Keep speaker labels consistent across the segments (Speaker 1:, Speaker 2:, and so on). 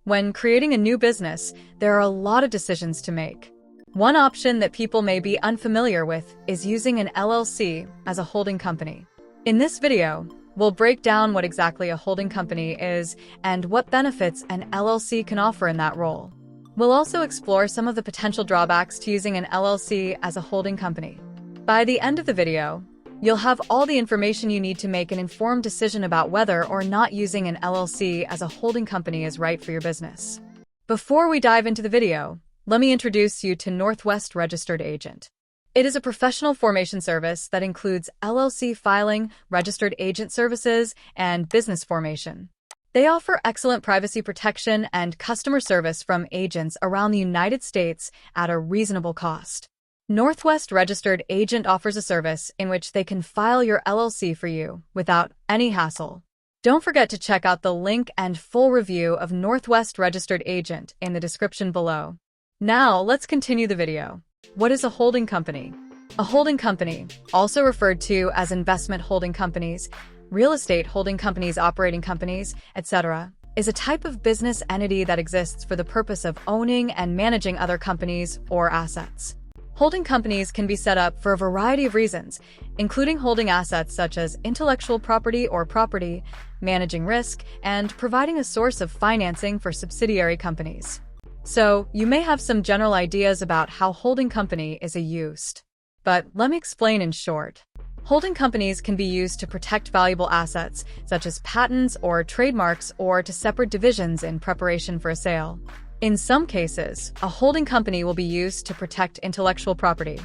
Speaker 1: When creating a new business, there are a lot of decisions to make. One option that people may be unfamiliar with is using an LLC as a holding company. In this video, we'll break down what exactly a holding company is and what benefits an LLC can offer in that role. We'll also explore some of the potential drawbacks to using an LLC as a holding company. By the end of the video, you'll have all the information you need to make an informed decision about whether or not using an LLC as a holding company is right for your business. Before we dive into the video, let me introduce you to Northwest Registered Agent. It is a professional formation service that includes LLC filing, registered agent services, and business formation. They offer excellent privacy protection and customer service from agents around the United States at a reasonable cost. Northwest Registered Agent offers a service in which they can file your LLC for you without any hassle. Don't forget to check out the link and full review of Northwest Registered Agent in the description below. Now, let's continue the video. What is a holding company? A holding company, also referred to as investment holding companies, real estate holding companies, operating companies, etc., is a type of business entity that exists for the purpose of owning and managing other companies or assets. Holding companies can be set up for a variety of reasons, including holding assets such as intellectual property or property, managing risk, and providing a source of financing for subsidiary companies. So, you may have some general ideas about how holding company is used. But let me explain in short. Holding companies can be used to protect valuable assets, such as patents or trademarks, or to separate divisions in preparation for a sale. In some cases, a holding company will be used to protect intellectual property.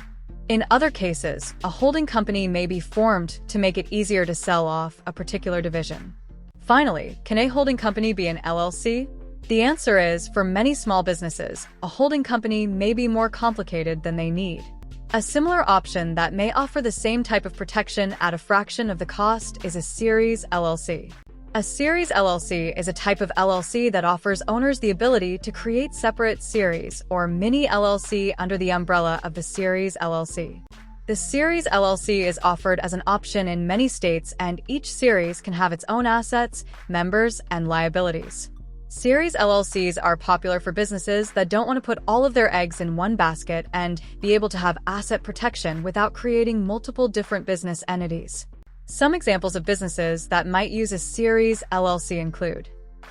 Speaker 1: In other cases, a holding company may be formed to make it easier to sell off a particular division. Finally, can a holding company be an LLC? The answer is, for many small businesses, a holding company may be more complicated than they need. A similar option that may offer the same type of protection at a fraction of the cost is a series LLC. A series LLC is a type of LLC that offers owners the ability to create separate series or mini LLC under the umbrella of the series LLC. The series LLC is offered as an option in many states, and each series can have its own assets, members, and liabilities. Series LLCs are popular for businesses that don't want to put all of their eggs in one basket and be able to have asset protection without creating multiple different business entities. Some examples of businesses that might use a series LLC include: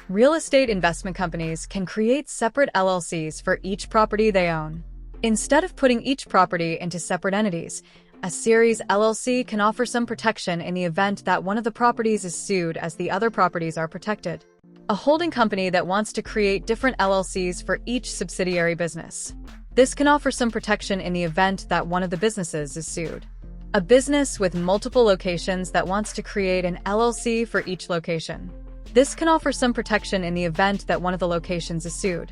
Speaker 1: real estate investment companies can create separate LLCs for each property they own. Instead of putting each property into separate entities, a series LLC can offer some protection in the event that one of the properties is sued, as the other properties are protected. A holding company that wants to create different LLCs for each subsidiary business. This can offer some protection in the event that one of the businesses is sued. A business with multiple locations that wants to create an LLC for each location. This can offer some protection in the event that one of the locations is sued.